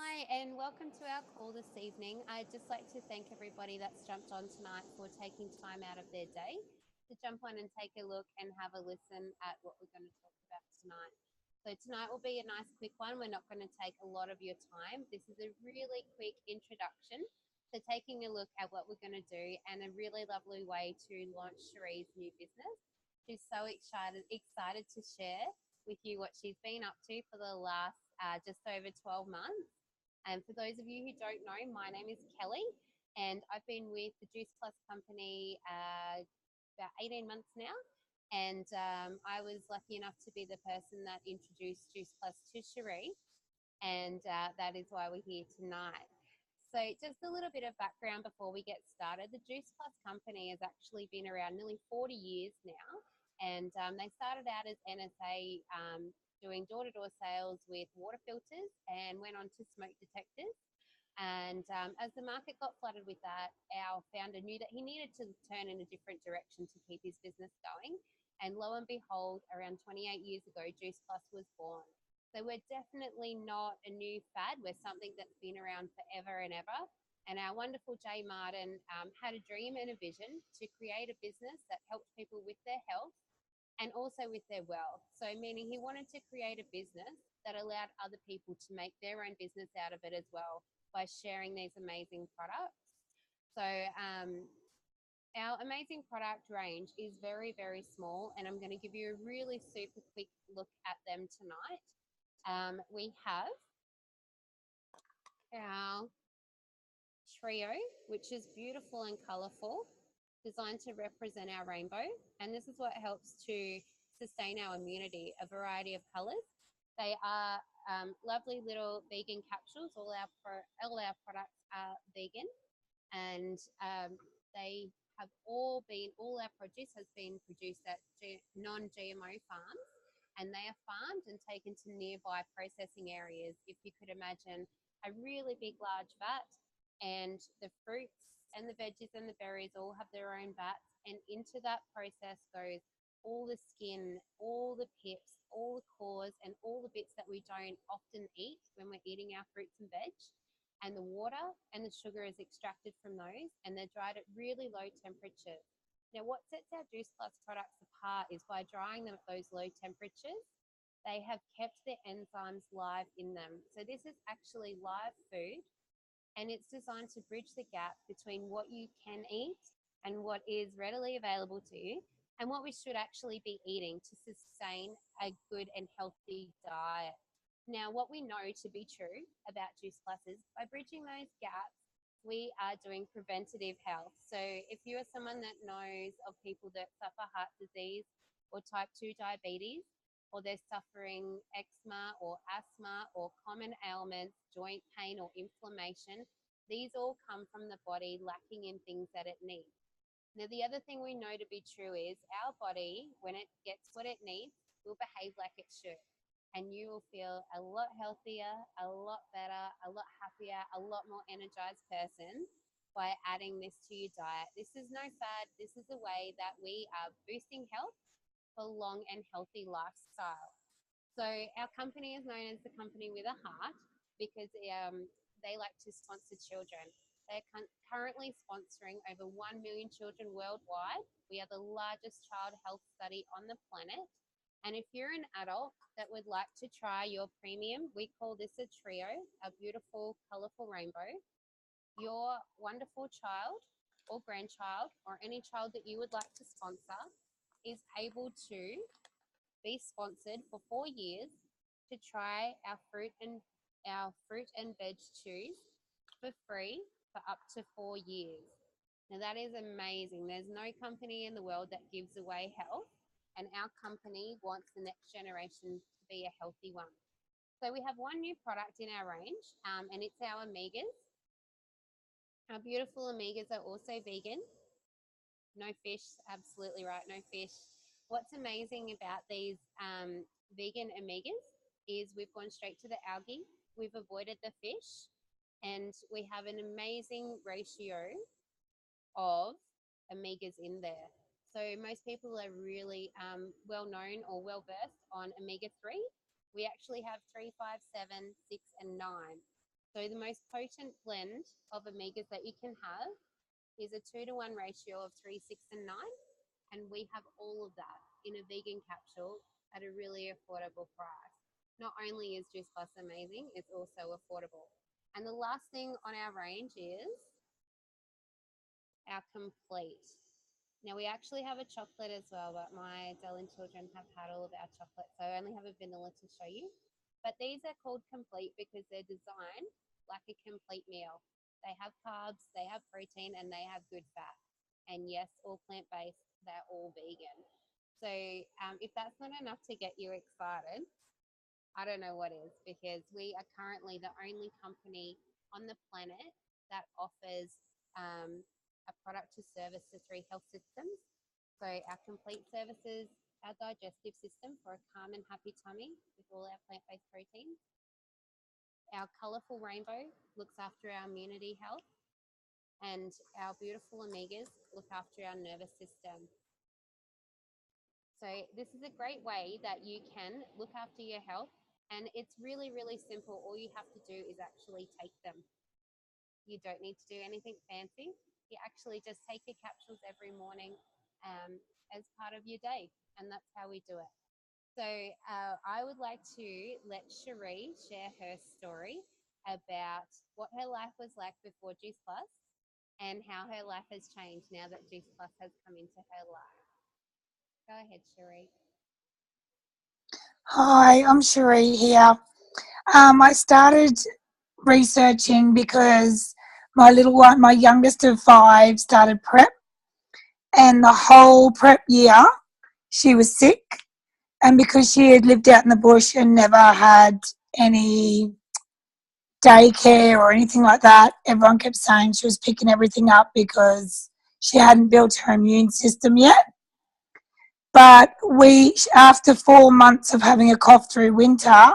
Hi, and welcome to our call this evening. I'd just like to thank everybody that's jumped on tonight for taking time out of their day to jump on and take a look and have a listen at what we're going to talk about tonight. So, tonight will be a nice quick one. We're not going to take a lot of your time. This is a really quick introduction to taking a look at what we're going to do and a really lovely way to launch Sheree's new business. She's so excited to share with you what she's been up to for the last just over 12 months. And for those of you who don't know, my name is Kelly, and I've been with the Juice Plus company about 18 months now. And I was lucky enough to be the person that introduced Juice Plus to Sheree, and that is why we're here tonight. So, just a little bit of background before we get started. The Juice Plus company has actually been around nearly 40 years now, and they started out as NSA doing door-to-door sales with water filters and went on to smoke detectors. And as the market got flooded with that, our founder knew that he needed to turn in a different direction to keep his business going. And lo and behold, around 28 years ago, Juice Plus was born. So we're definitely not a new fad. We're something that's been around forever and ever. And our wonderful Jay Martin had a dream and a vision to create a business that helped people with their health and also with their wealth. So, meaning he wanted to create a business that allowed other people to make their own business out of it as well by sharing these amazing products. So, our amazing product range is very, very small, and I'm going to give you a really super quick look at them tonight. We have our trio, which is beautiful and colourful, designed to represent our rainbow. And this is what helps to sustain our immunity, a variety of colours. They are lovely little vegan capsules. All our products are vegan, and all our produce has been produced at non-GMO farms, and they are farmed and taken to nearby processing areas. If you could imagine a really big, large vat, and the fruits and the veggies and the berries all have their own vats, and into that process goes all the skin, all the pips, all the cores, and all the bits that we don't often eat when we're eating our fruits and veg. And the water and the sugar is extracted from those, and they're dried at really low temperatures. Now, what sets our Juice Plus products apart is by drying them at those low temperatures, they have kept the enzymes live in them. So this is actually live food, and it's designed to bridge the gap between what you can eat and what is readily available to you and what we should actually be eating to sustain a good and healthy diet. Now, what we know to be true about Juice Plus is by bridging those gaps, we are doing preventative health. So if you are someone that knows of people that suffer heart disease or type 2 diabetes, or they're suffering eczema or asthma or common ailments, joint pain or inflammation, these all come from the body lacking in things that it needs. Now, the other thing we know to be true is our body, when it gets what it needs, will behave like it should. And you will feel a lot healthier, a lot better, a lot happier, a lot more energized person by adding this to your diet. This is no fad. This is a way that we are boosting health for long and healthy lifestyle. So our company is known as the company with a heart because they like to sponsor children. They're currently sponsoring over 1 million children worldwide. We are the largest child health study on the planet. And if you're an adult that would like to try your premium, we call this a trio, a beautiful, colourful rainbow. Your wonderful child or grandchild or any child that you would like to sponsor is able to be sponsored for 4 years to try our fruit and veg chews for free for up to 4 years. Now that is amazing. There's no company in the world that gives away health, and our company wants the next generation to be a healthy one. So we have one new product in our range, and it's our omegas. Our beautiful omegas are also vegan. No fish, absolutely right, no fish. What's amazing about these vegan omegas is we've gone straight to the algae, we've avoided the fish, and we have an amazing ratio of omegas in there. So most people are really well known or well versed on omega-3. We actually have 3, 5, 7, 6, and 9. So the most potent blend of omegas that you can have is a 2-to-1 ratio of 3, 6, and 9. And we have all of that in a vegan capsule at a really affordable price. Not only is Juice Plus amazing, it's also affordable. And the last thing on our range is our complete. Now we actually have a chocolate as well, but my darling children have had all of our chocolate, so I only have a vanilla to show you. But these are called complete because they're designed like a complete meal. They have carbs, they have protein, and they have good fat. And yes, all plant based, they're all vegan. So if that's not enough to get you excited, I don't know what is, because we are currently the only company on the planet that offers a product to service the three health systems. So our complete services, our digestive system for a calm and happy tummy with all our plant-based proteins. Our colourful rainbow looks after our immunity health, and our beautiful omegas look after our nervous system. So this is a great way that you can look after your health, and it's really, really simple. All you have to do is actually take them. You don't need to do anything fancy. You actually just take your capsules every morning as part of your day, and that's how we do it. So I would like to let Sheree share her story about what her life was like before Juice Plus and how her life has changed now that Juice Plus has come into her life. Go ahead, Sheree. Hi, I'm Sheree here. I started researching because my little one, my youngest of five, started prep, and the whole prep year she was sick. And because she had lived out in the bush and never had any daycare or anything like that, everyone kept saying she was picking everything up because she hadn't built her immune system yet. But after 4 months of having a cough through winter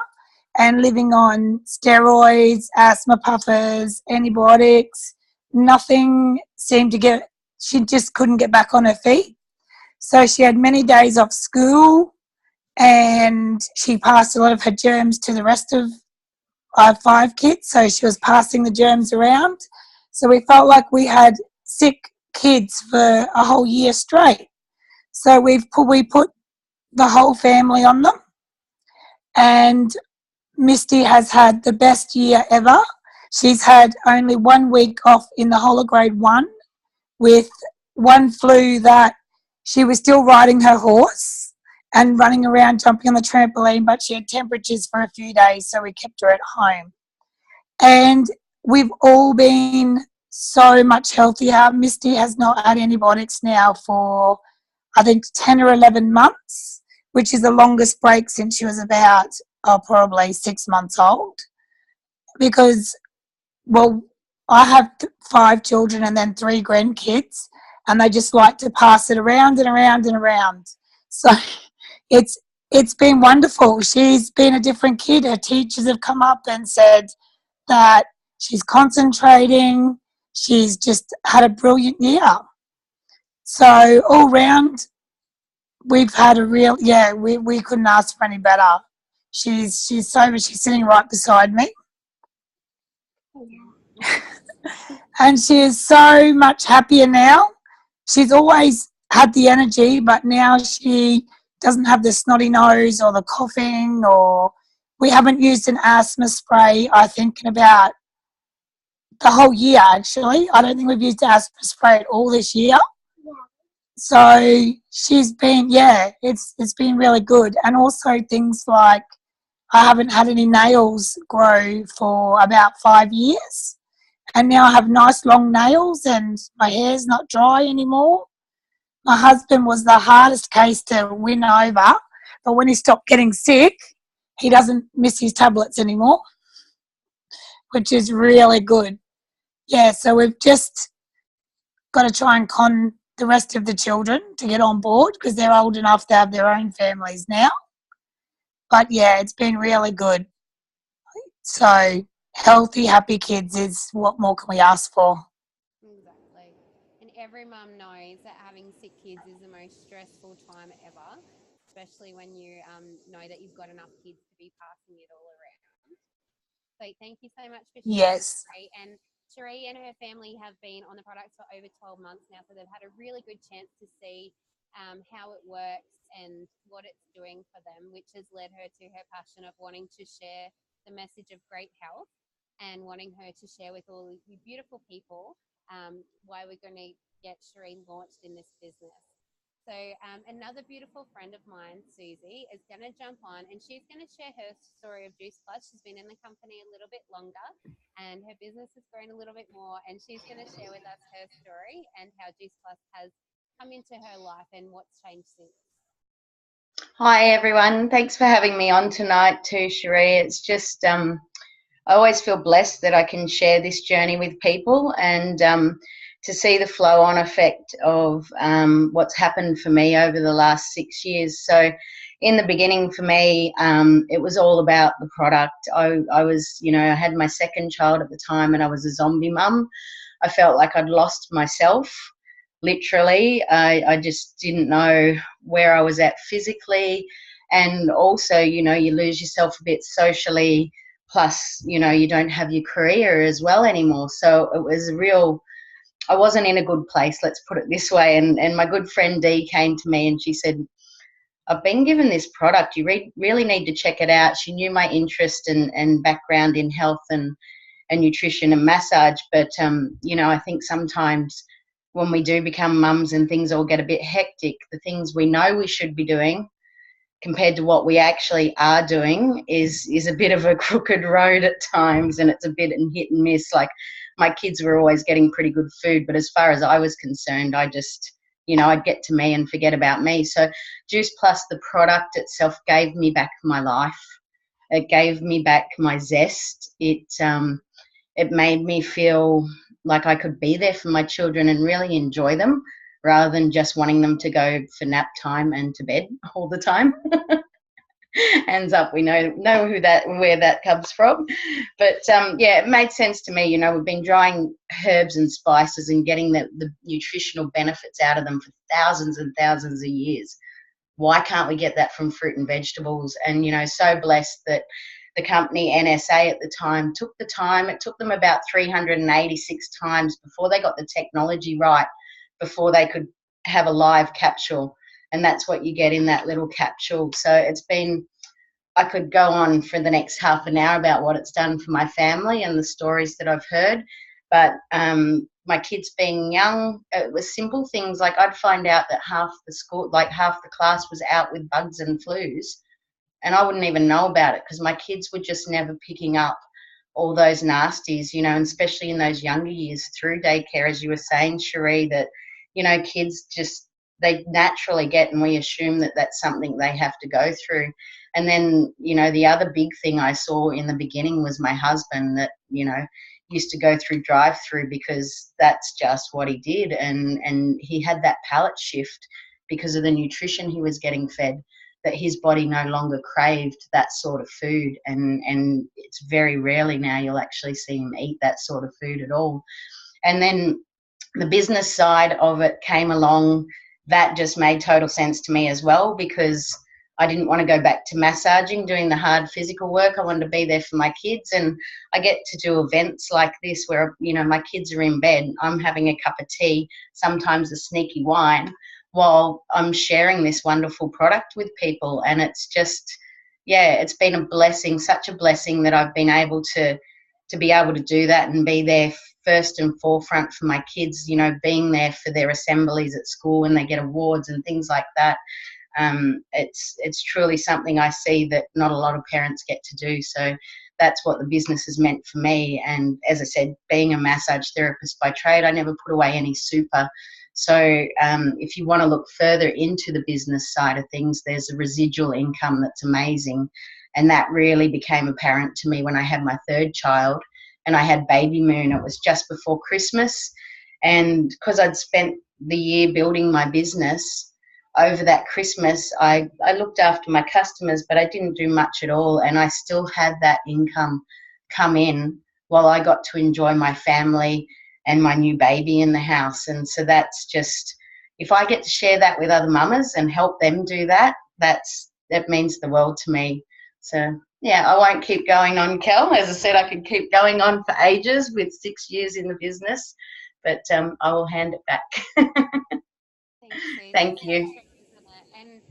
and living on steroids, asthma puffers, antibiotics, nothing seemed to get, she just couldn't get back on her feet. So she had many days off school, and she passed a lot of her germs to the rest of our 5 kids. So she was passing the germs around. So we felt like we had sick kids for a whole year straight. So we put the whole family on them. And Misty has had the best year ever. She's had only 1 week off in the whole of grade one, with one flu that she was still riding her horse and running around jumping on the trampoline, but she had temperatures for a few days, so we kept her at home. And we've all been so much healthier. Misty has not had antibiotics now for, I think, 10 or 11 months, which is the longest break since she was about, probably 6 months old. Because, well, I have 5 children and then 3 grandkids, and they just like to pass it around and around and around. So it's it's been wonderful. She's been a different kid. Her teachers have come up and said that she's concentrating. She's just had a brilliant year. So all round, we've had a real, yeah, we couldn't ask for any better. She's sober. She's sitting right beside me, and she is so much happier now. She's always had the energy, but now she doesn't have the snotty nose or the coughing, or we haven't used an asthma spray, I think, in about the whole year, actually. I don't think we've used asthma spray at all this year. So she's been, yeah, it's been really good. And also things like I haven't had any nails grow for about 5 years. And now I have nice long nails and my hair's not dry anymore. My husband was the hardest case to win over, but when he stopped getting sick, he doesn't miss his tablets anymore, which is really good. Yeah, so we've just got to try and con the rest of the children to get on board because they're old enough to have their own families now. But yeah, it's been really good. So healthy, happy kids is what more can we ask for? Exactly. And every mum knows that having sick kids is the most stressful time ever, especially when you know that you've got enough kids to be passing it all around. So thank you so much for sharing, Yes. Sheree. And Sheree and her family have been on the product for over 12 months now, so they've had a really good chance to see how it works and what it's doing for them, which has led her to her passion of wanting to share the message of great health and wanting her to share with all you beautiful people why we're going to get Sheree launched in this business. So another beautiful friend of mine, Susie, is going to jump on and she's going to share her story of Juice Plus. She's been in the company a little bit longer and her business has grown a little bit more. And she's going to share with us her story and how Juice Plus has come into her life and what's changed since. Hi everyone, thanks for having me on tonight too, Sheree. It's just I always feel blessed that I can share this journey with people and to see the flow-on effect of what's happened for me over the last 6 years. So in the beginning for me, it was all about the product. I was, I had my second child at the time and I was a zombie mum. I felt like I'd lost myself. Literally, I just didn't know where I was at physically, and also, you lose yourself a bit socially. Plus, you don't have your career as well anymore. So it was I wasn't in a good place. Let's put it this way. And my good friend Dee came to me and she said, "I've been given this product. You really need to check it out." She knew my interest and background in health and nutrition and massage, but I think sometimes when we do become mums and things all get a bit hectic, the things we know we should be doing compared to what we actually are doing is a bit of a crooked road at times, and it's a bit hit and miss. Like, my kids were always getting pretty good food, but as far as I was concerned, I just, I'd get to me and forget about me. So Juice Plus, the product itself, gave me back my life. It gave me back my zest. It made me feel like I could be there for my children and really enjoy them, rather than just wanting them to go for nap time and to bed all the time. Hands up, we know where that comes from. But yeah, it made sense to me. We've been drying herbs and spices and getting the nutritional benefits out of them for thousands and thousands of years. Why can't we get that from fruit and vegetables? And, so blessed that the company NSA at the time took the time. It took them about 386 times before they got the technology right, before they could have a live capsule. And that's what you get in that little capsule. So I could go on for the next half an hour about what it's done for my family and the stories that I've heard. But my kids being young, it was simple things like I'd find out that half the class was out with bugs and flus, and I wouldn't even know about it because my kids were just never picking up all those nasties, and especially in those younger years through daycare, as you were saying, Sheree, that, kids just, they naturally get, and we assume that that's something they have to go through. And then, the other big thing I saw in the beginning was my husband that, used to go through drive-through because that's just what he did. And he had that palate shift because of the nutrition he was getting fed, that his body no longer craved that sort of food. And it's very rarely now you'll actually see him eat that sort of food at all. And then the business side of it came along. That just made total sense to me as well, because I didn't want to go back to massaging, doing the hard physical work. I wanted to be there for my kids. And I get to do events like this where, my kids are in bed. I'm having a cup of tea, sometimes a sneaky wine, while I'm sharing this wonderful product with people. And it's just, yeah, it's been a blessing, such a blessing that I've been able to be able to do that and be there first and forefront for my kids, being there for their assemblies at school when they get awards and things like that. It's truly something I see that not a lot of parents get to do. So that's what the business has meant for me. And as I said, being a massage therapist by trade, I never put away any super. So if you want to look further into the business side of things, there's a residual income that's amazing. And that really became apparent to me when I had my third child and I had baby moon. It was just before Christmas. And because I'd spent the year building my business, over that Christmas, I looked after my customers, but I didn't do much at all. And I still had that income come in while I got to enjoy my family and my new baby in the house. And so that's just, if I get to share that with other mamas and help them do that, that means the world to me. So Yeah, I won't keep going on, Kel. As I said, I could keep going on for ages with 6 years in the business, but I will hand it back. Thanks, Sis. Thank It's so you. true, isn't it? And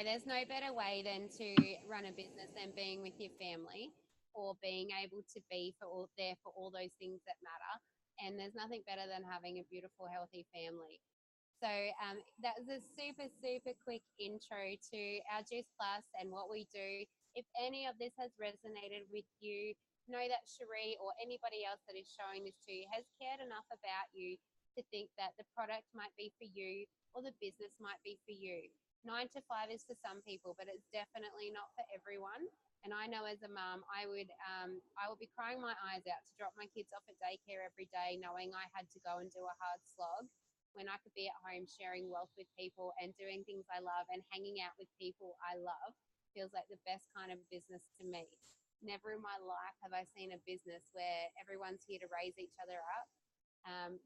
there's no better way than to run a business than being with your family or being able to be there for all those things that matter. And there's nothing better than having a beautiful, healthy family. So that was a super, super quick intro to our Juice Plus and what we do. If any of this has resonated with you, know that Sheree or anybody else that is showing this to you has cared enough about you to think that the product might be for you or the business might be for you. 9 to 5 is for some people, but it's definitely not for everyone. And I know as a mom, I would be crying my eyes out to drop my kids off at daycare every day, knowing I had to go and do a hard slog when I could be at home sharing wealth with people and doing things I love and hanging out with people I love feels like the best kind of business to me. Never in my life have I seen a business where everyone's here to raise each other up.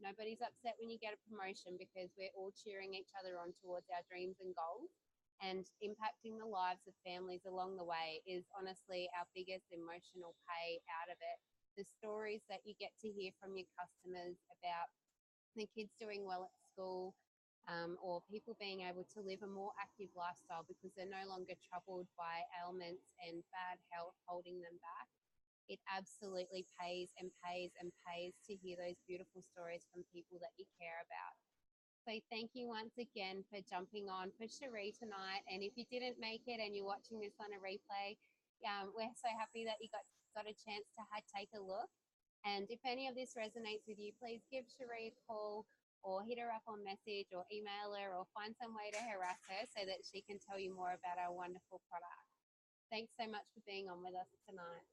Nobody's upset when you get a promotion because we're all cheering each other on towards our dreams and goals. And impacting the lives of families along the way is honestly our biggest emotional pay out of it. The stories that you get to hear from your customers about the kids doing well at school, or people being able to live a more active lifestyle because they're no longer troubled by ailments and bad health holding them back. It absolutely pays and pays and pays to hear those beautiful stories from people that you care about. So thank you once again for jumping on for Sheree tonight. And if you didn't make it and you're watching this on a replay, we're so happy that you got a chance to take a look. And if any of this resonates with you, please give Sheree a call or hit her up on message or email her or find some way to harass her so that she can tell you more about our wonderful product. Thanks so much for being on with us tonight.